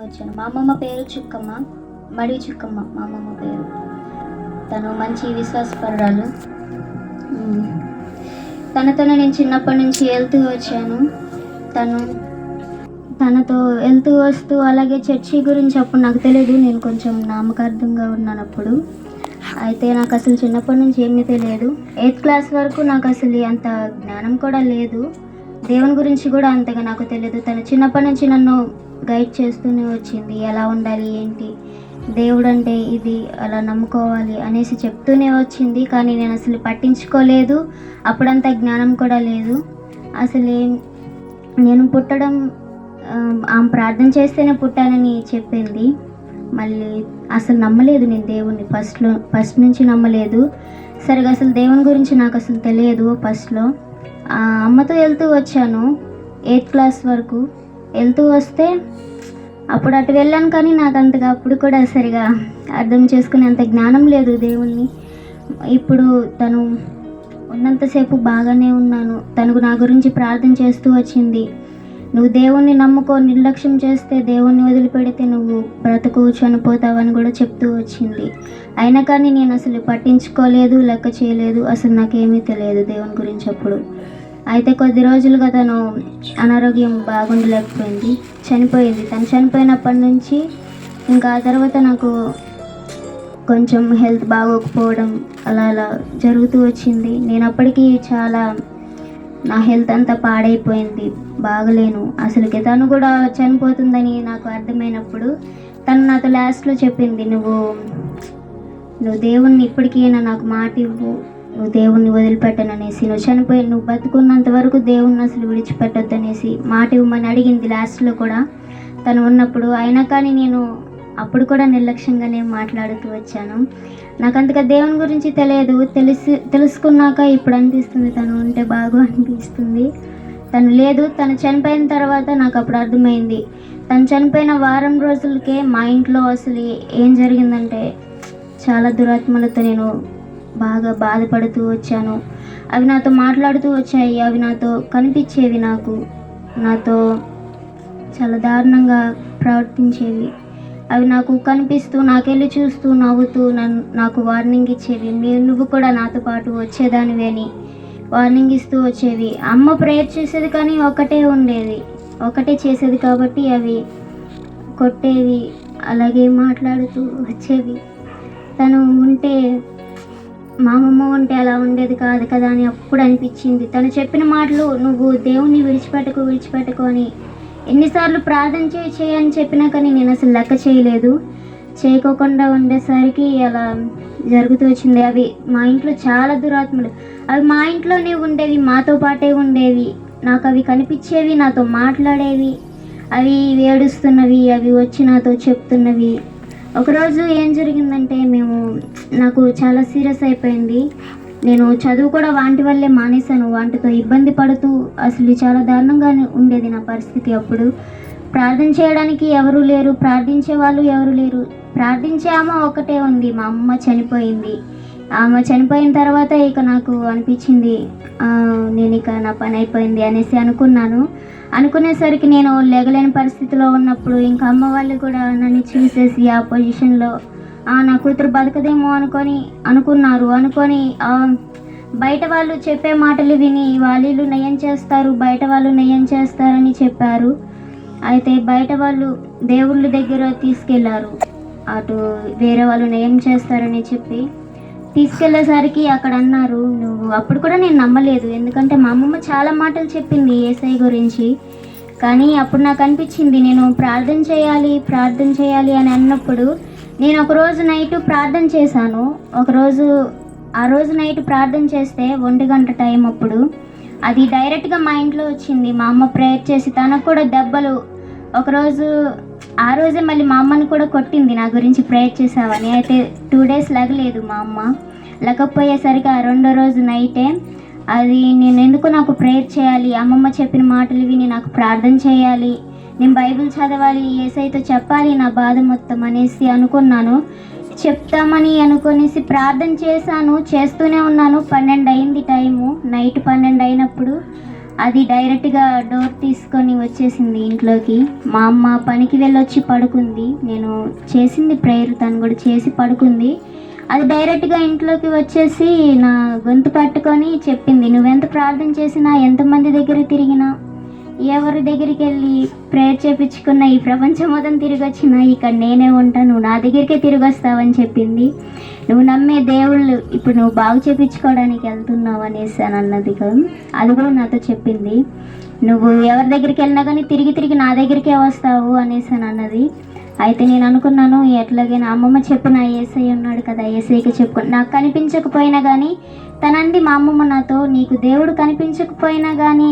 వచ్చాను. మా అమ్మమ్మ పేరు చుక్కమ్మ, మడి చుక్కమ్మ మా అమ్మమ్మ పేరు. తను మంచి విశ్వాసపరురాలు. తనతోనే నేను చిన్నప్పటి నుంచి వెళ్తూ వచ్చాను. తనతో వెళ్తూ వస్తూ అలాగే చర్చి గురించి అప్పుడు నాకు తెలియదు, నేను కొంచెం నామకార్థంగా ఉన్నాను అప్పుడు. అయితే నాకు అసలు చిన్నప్పటి నుంచి ఏమీ తెలియదు. 8th క్లాస్ వరకు నాకు అసలు అంత జ్ఞానం కూడా లేదు, దేవుని గురించి కూడా అంతగా నాకు తెలియదు. తను చిన్నప్పటి నుంచి నన్ను గైడ్ చేస్తూనే వచ్చింది, ఎలా ఉండాలి ఏంటి, దేవుడు అంటే ఇది, అలా నమ్ముకోవాలి అనేసి చెప్తూనే వచ్చింది. కానీ నేను అసలు పట్టించుకోలేదు, అప్పుడంత జ్ఞానం కూడా లేదు. అసలు నేను పుట్టడం ఆమె ప్రార్థన చేస్తేనే పుట్టానని చెప్పింది. మళ్ళీ అసలు నమ్మలేదు నేను దేవుణ్ణి, ఫస్ట్ నుంచి నమ్మలేదు. సరిగా అసలు దేవుని గురించి నాకు అసలు తెలియదు. ఫస్ట్లో అమ్మతో వెళ్తూ వచ్చాను 8th క్లాస్ వరకు. వెళ్తూ వస్తే అప్పుడు అటు వెళ్ళాను, కానీ నాకు అంతగా అప్పుడు కూడా సరిగా అర్థం చేసుకునే అంత జ్ఞానం లేదు దేవుణ్ణి. ఇప్పుడు తను ఉన్నంతసేపు బాగానే ఉన్నాను. తనకు నా గురించి ప్రార్థన చేస్తూ వచ్చింది. నువ్వు దేవుణ్ణి నమ్ముకో, నిర్లక్ష్యం చేస్తే దేవుణ్ణి వదిలిపెడితే నువ్వు బ్రతుకు చనిపోతావని కూడా చెప్తూ వచ్చింది. అయినా కానీ నేను అసలు పట్టించుకోలేదు, లెక్క చేయలేదు, అసలు నాకేమీ తెలియదు దేవుని గురించి అప్పుడు. అయితే కొద్ది రోజులుగా తను అనారోగ్యం బాగుండలేకపోయింది, చనిపోయింది. తను చనిపోయినప్పటి నుంచి ఇంకా ఆ తర్వాత నాకు కొంచెం హెల్త్ బాగోకపోవడం అలా జరుగుతూ వచ్చింది. నేను అప్పటికి చాలా నా హెల్త్ అంతా పాడైపోయింది, బాగలేను అసలుకి. తను కూడా చనిపోతుందని నాకు అర్థమైనప్పుడు తను నాతో లాస్ట్లో చెప్పింది, నువ్వు దేవుణ్ణి ఇప్పటికైనా నాకు మాట ఇవ్వు, నువ్వు దేవుణ్ణి వదిలిపెట్టననేసి, నువ్వు బతుకున్నంత వరకు దేవుణ్ణి అసలు విడిచిపెట్టొద్దనేసి మాట ఇవ్వమని అడిగింది లాస్ట్లో కూడా తను ఉన్నప్పుడు. అయినా కానీ నేను అప్పుడు కూడా నిర్లక్ష్యంగానే మాట్లాడుతూ వచ్చాను. నాకు అంతగా దేవుని గురించి తెలియదు. తెలుసుకున్నాక ఇప్పుడు అనిపిస్తుంది తను ఉంటే బాగు అనిపిస్తుంది. తను లేదు, తను చనిపోయిన తర్వాత నాకు అప్పుడు అర్థమైంది. తను చనిపోయిన వారం రోజులకే మా ఇంట్లో అసలు ఏం జరిగిందంటే చాలా దురాత్మలతో నేను బాగా బాధపడుతూ వచ్చాను. అవి నాతో మాట్లాడుతూ వచ్చాయి, అవి నాతో కనిపించేవి, నాతో చాలా దారుణంగా ప్రవర్తించేవి. అవి నాకు కనిపిస్తూ, నాకెళ్ళి చూస్తూ నవ్వుతూ నాకు వార్నింగ్ ఇచ్చేవి. నువ్వు కూడా నాతో పాటు వచ్చేదానివి అని వార్నింగ్ ఇస్తూ వచ్చేవి. అమ్మ ప్రేయర్ చేసేది కానీ ఒకటే చేసేది కాబట్టి అవి కొట్టేవి, అలాగే మాట్లాడుతూ వచ్చేవి. తను ఉంటే, మా అమ్మమ్మ ఉంటే అలా ఉండేది కాదు కదా అని అప్పుడు అనిపించింది. తను చెప్పిన మాటలు, నువ్వు దేవుణ్ణి విడిచిపెట్టకు అని ఎన్నిసార్లు ప్రార్థన చేయని చెప్పినా కానీ నేను అసలు లెక్క చేయలేదు. చేయకోకుండా ఉండేసరికి అలా జరుగుతూ వచ్చింది. అవి మా ఇంట్లో చాలా దురాత్మలు, అవి మా ఇంట్లోనే ఉండేవి, మాతో పాటే ఉండేవి. నాకు అవి కనిపించేవి, నాతో మాట్లాడేవి, అవి ఏడుస్తున్నవి, అవి వచ్చి నాతో చెప్తున్నవి. ఒకరోజు ఏం జరిగిందంటే నాకు చాలా సీరియస్ అయిపోయింది. నేను చదువు కూడా వాటి వల్లే మానేశాను. వాటితో ఇబ్బంది పడుతూ అసలు చాలా దారుణంగా ఉండేది నా పరిస్థితి. అప్పుడు ప్రార్థన చేయడానికి ఎవరు లేరు, ప్రార్థించే వాళ్ళు ఎవరు లేరు. ప్రార్థించే ఆమె ఒకటే ఉంది, మా అమ్మ చనిపోయింది. ఆమె చనిపోయిన తర్వాత ఇక నాకు అనిపించింది, నేను ఇక నా పని అయిపోయింది అనేసి అనుకునేసరికి నేను లేగలేని పరిస్థితిలో ఉన్నప్పుడు ఇంకా అమ్మ వాళ్ళు కూడా నన్ను చూసేసి ఆ పొజిషన్లో నా కూతురు బతకదేమో అనుకొని బయట వాళ్ళు చెప్పే మాటలు విని వాళ్ళు నయం చేస్తారు, బయట వాళ్ళు నయం చేస్తారని చెప్పారు. అయితే బయట వాళ్ళు దేవుళ్ళ దగ్గర తీసుకెళ్లారు, అటు వేరే వాళ్ళు నయం చేస్తారని చెప్పి తీసుకెళ్లేసరికి అక్కడ అన్నారు, నువ్వు అప్పుడు కూడా నేను నమ్మలేదు. ఎందుకంటే మా అమ్మమ్మ చాలా మాటలు చెప్పింది యేసయ్య గురించి. కానీ అప్పుడు నాకు అనిపించింది, నేను ప్రార్థన చేయాలి అని అన్నప్పుడు నేను ఒకరోజు నైట్ ప్రార్థన చేశాను. ఆ రోజు నైట్ ప్రార్థన చేస్తే 1 గంట టైం అప్పుడు అది డైరెక్ట్గా మా ఇంట్లో వచ్చింది. మా అమ్మ ప్రేయర్ చేసి తనకు కూడా దెబ్బలు. ఆ రోజే మళ్ళీ మా అమ్మని కూడా కొట్టింది నా గురించి ప్రేయర్ చేసావని. అయితే 2 days లెగలేదు మా అమ్మ. లేకపోయేసరికి ఆ 2వ రోజు నైటే అది నాకు ప్రేయర్ చేయాలి, అమ్మమ్మ చెప్పిన మాటలు విని నాకు ప్రార్థన చేయాలి, నేను బైబిల్ చదవాలి, యేసయ్యతో చెప్పాలి నా బాధ మొత్తం అనేసి అనుకున్నాను. చెప్తామని అనుకునేసి ప్రార్థన చేశాను, చేస్తూనే ఉన్నాను. 12 అయింది టైము, నైట్ 12 అయినప్పుడు అది డైరెక్ట్గా డోర్ తీసుకొని వచ్చేసింది ఇంట్లోకి. మా అమ్మ పనికి వెళ్ళొచ్చి పడుకుంది. నేను చేసింది ప్రేయర్, తను కూడా చేసి పడుకుంది. అది డైరెక్ట్గా ఇంట్లోకి వచ్చేసి నా గొంతు పట్టుకొని చెప్పింది, నువ్వెంత ప్రార్థన చేసినా, ఎంతమంది దగ్గర తిరిగినా, ఎవరి దగ్గరికి వెళ్ళి ప్రేయర్ చేయించుకున్న, ఈ ప్రపంచం మొత్తం తిరిగి వచ్చినా ఇక్కడ నేనే ఉంటాను, నువ్వు నా దగ్గరికే తిరిగి వస్తావని చెప్పింది. నువ్వు నమ్మే దేవుళ్ళు ఇప్పుడు నువ్వు బాగు చేయించుకోవడానికి వెళ్తున్నావు అనేసి అని అన్నది కదా. అది కూడా నాతో చెప్పింది, నువ్వు ఎవరి దగ్గరికి వెళ్ళినా కానీ తిరిగి తిరిగి నా దగ్గరికే వస్తావు అనేసి అని అన్నది. అయితే నేను అనుకున్నాను, ఎట్లాగైనా అమ్మమ్మ చెప్పిన ఏసై ఉన్నాడు కదా, ఏసైకి చెప్పుకొని నాకు కనిపించకపోయినా కానీ తనంది మా అమ్మమ్మ నాతో, నీకు దేవుడు కనిపించకపోయినా కానీ,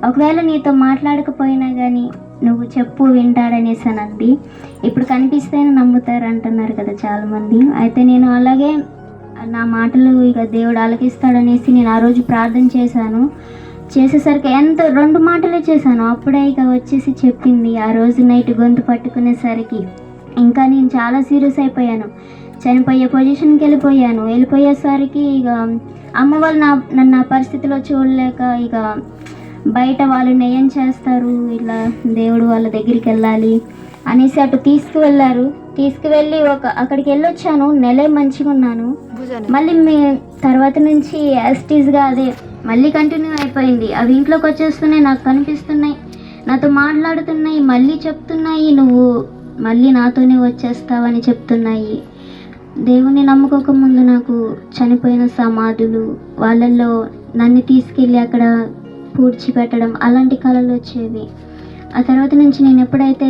ఒకవేళ నీతో మాట్లాడకపోయినా కానీ నువ్వు చెప్పు వింటాడనేసి అనంది. ఇప్పుడు కనిపిస్తేనే నమ్ముతారు అంటున్నారు కదా చాలామంది. అయితే నేను అలాగే నా మాటలు ఇక దేవుడు ఆలకిస్తాడనేసి నేను ఆ రోజు ప్రార్థన చేశాను. చేసేసరికి 2 మాటలే చేశాను, అప్పుడే ఇక వచ్చేసి చెప్పింది. ఆ రోజు నైట్ గొంతు పట్టుకునేసరికి ఇంకా నేను చాలా సీరియస్ అయిపోయాను, చనిపోయే పొజిషన్కి వెళ్ళిపోయేసరికి ఇక అమ్మ వాళ్ళు నన్ను ఆ పరిస్థితిలో చూడలేక ఇక బయట వాళ్ళు ఏం చేస్తారు, ఇలా దేవుడు వాళ్ళ దగ్గరికి వెళ్ళాలి అనేసి అటు తీసుకువెళ్ళి అక్కడికి వెళ్ళొచ్చాను. నెలే మంచిగా ఉన్నాను. మళ్ళీ తర్వాత నుంచి యాస్టీస్గా అదే మళ్ళీ కంటిన్యూ అయిపోయింది. అవి ఇంట్లోకి వచ్చేస్తున్నాయి, నాకు కనిపిస్తున్నాయి, నాతో మాట్లాడుతున్నాయి, మళ్ళీ చెప్తున్నాయి, నువ్వు మళ్ళీ నాతోనే వచ్చేస్తావని చెప్తున్నాయి. దేవుని నమ్ముకోకముందు నాకు చనిపోయిన సమాధులు, వాళ్ళల్లో నన్ను తీసుకెళ్ళి అక్కడ పూడ్చిపెట్టడం, అలాంటి కళలు వచ్చేవి. ఆ తర్వాత నుంచి నేను ఎప్పుడైతే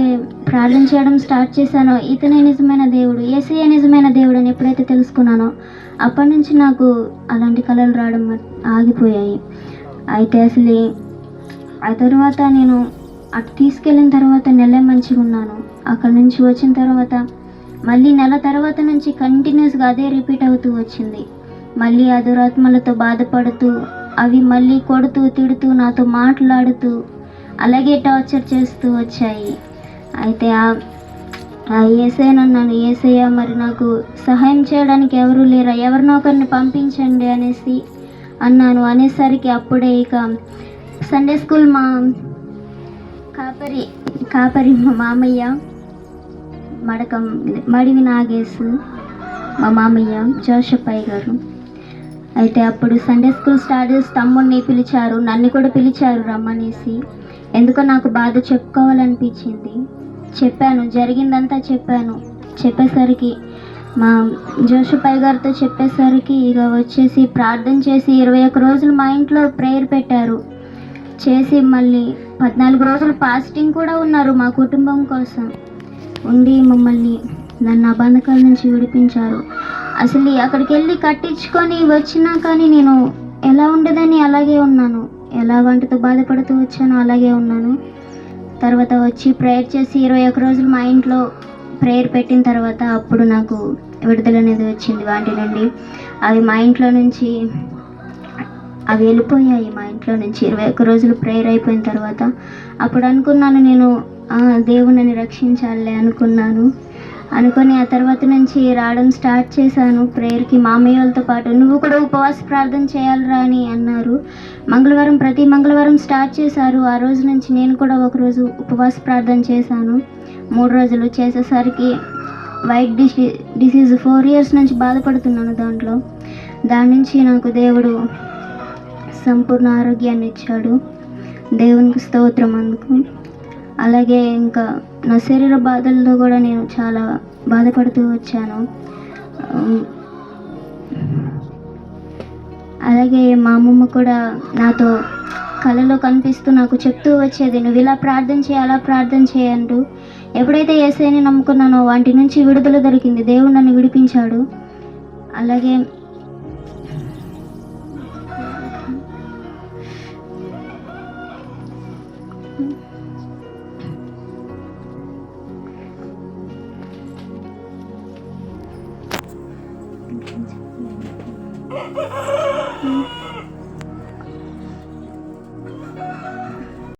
ప్రార్థన చేయడం స్టార్ట్ చేశానో, ఇతనే నిజమైన దేవుడు, యేసయ్య నిజమైన దేవుడు అని ఎప్పుడైతే తెలుసుకున్నానో అప్పటి నుంచి నాకు అలాంటి కళలు రావడం ఆగిపోయాయి. అయితే అసలు ఆ తర్వాత నేను అటు తీసుకెళ్ళిన తర్వాత నెల మంచిగా ఉన్నాను. అక్కడి నుంచి వచ్చిన తర్వాత మళ్ళీ నెల తర్వాత నుంచి కంటిన్యూస్గా అదే రిపీట్ అవుతూ వచ్చింది. మళ్ళీ ఆ దురాత్మలతో బాధపడుతూ, అవి మళ్ళీ కొడుతూ తిడుతూ నాతో మాట్లాడుతూ అలాగే టార్చర్ చేస్తూ వచ్చాయి. అయితే ఆ యేసయ్యను అన్నాను, యేసయ్య మరి నాకు సహాయం చేయడానికి ఎవరు లేరా, ఎవరినో ఒకరిని పంపించండి అనేసి అన్నాను. అనేసరికి అప్పుడే ఇక సండే స్కూల్ మా కాపరి మా మామయ్య, మడివి నాగేశు మా మామయ్య జోషప్పయ్య గారు, అయితే అప్పుడు సండే స్కూల్ స్టార్ట్ చేసి తమ్ముడిని పిలిచారు, నన్ను కూడా పిలిచారు రమ్మనేసి. ఎందుకో నాకు బాధ చెప్పుకోవాలనిపించింది. చెప్పాను, జరిగిందంతా చెప్పేసరికి మా జోషప్పయ్య గారితో చెప్పేసరికి ఇక వచ్చేసి ప్రార్థన చేసి 21 రోజులు మా ఇంట్లో ప్రేయర్ పెట్టారు. చేసి మళ్ళీ 14 రోజులు ఫాస్టింగ్ కూడా ఉన్నారు మా కుటుంబం కోసం ఉండి నన్ను ఆ బంధకాల నుంచి విడిపించారు. అసలు అక్కడికి వెళ్ళి కట్టించుకొని వచ్చినా కానీ నేను ఎలా ఉండదని అలాగే ఉన్నాను, ఎలా వంటతో బాధపడుతూ వచ్చానో అలాగే ఉన్నాను. తర్వాత వచ్చి ప్రేయర్ చేసి 21 రోజులు మా ఇంట్లో ప్రేయర్ పెట్టిన తర్వాత అప్పుడు నాకు విడుదల అనేది వచ్చింది వాటి నుండి. అవి మా ఇంట్లో నుంచి అవి వెళ్ళిపోయాయి. మా ఇంట్లో నుంచి 21 రోజులు ప్రేయర్ అయిపోయిన తర్వాత అప్పుడు అనుకున్నాను, నేను దేవుని రక్షించాలి అనుకొని ఆ తర్వాత నుంచి రావడం స్టార్ట్ చేశాను ప్రేయర్కి. మామయ్య వాళ్ళతో పాటు నువ్వు కూడా ఉపవాస ప్రార్థన చేయాలిరా అని అన్నారు. ప్రతి మంగళవారం స్టార్ట్ చేశారు. ఆ రోజు నుంచి నేను కూడా ఒకరోజు ఉపవాస ప్రార్థన చేశాను. 3 రోజులు చేసేసరికి వైట్ డిసీజ్ 4 years నుంచి బాధపడుతున్నాను. దాని నుంచి నాకు దేవుడు సంపూర్ణ ఆరోగ్యాన్ని ఇచ్చాడు. దేవునికి స్తోత్రం అందుకు. అలాగే ఇంకా నా శరీర బాధలతో కూడా నేను చాలా బాధపడుతూ వచ్చాను. అలాగే మా అమ్మమ్మ కూడా నాతో కళలో కనిపిస్తూ నాకు చెప్తూ వచ్చేది, నువ్వు ఇలా ప్రార్థన చేయి, అలా ప్రార్థన చేయంటూ. ఎప్పుడైతే యేసయ్యని నమ్ముకున్నానో వాటి నుంచి విడుదల దొరికింది, దేవుడు నన్ను విడిపించాడు. అలాగే